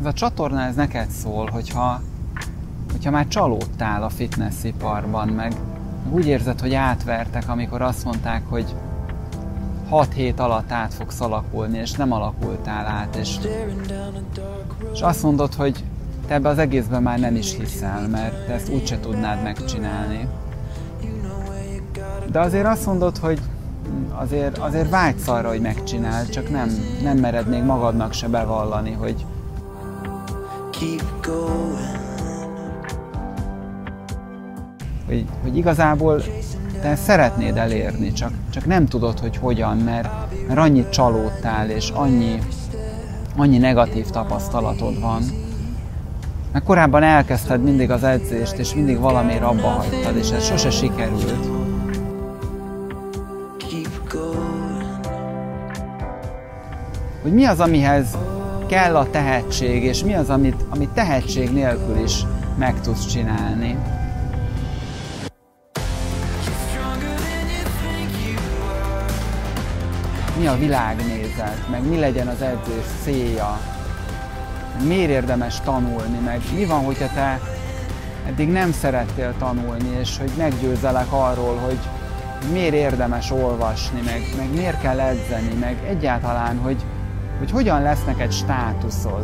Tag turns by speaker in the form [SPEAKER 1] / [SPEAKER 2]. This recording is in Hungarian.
[SPEAKER 1] Ez a csatorna, ez neked szól, hogyha már csalódtál a fitnessiparban, meg úgy érzed, hogy átvertek, amikor azt mondták, hogy 6 hét alatt át fogsz alakulni, és nem alakultál át, és azt mondod, hogy te ebbe az egészben már nem is hiszel, mert te ezt úgyse tudnád megcsinálni. De azért azt mondod, hogy azért vágysz arra, hogy megcsináld, csak nem mered még magadnak se bevallani, hogy igazából te szeretnéd elérni, csak nem tudod, hogy hogyan, mert annyit csalódtál, és annyi negatív tapasztalatod van. Mert korábban elkezdted mindig az edzést, és mindig valamiért abba hagytad, és ez sose sikerült. Hogy mi az, amihez kell a tehetség, és mi az, amit tehetség nélkül is meg tudsz csinálni. Mi a világnézet, meg mi legyen az edzés célja, miért érdemes tanulni, meg mi van, hogyha te eddig nem szerettél tanulni, és hogy meggyőzzelek arról, hogy miért érdemes olvasni, meg miért kell edzeni, meg egyáltalán, hogy hogyan lesz neked státuszod.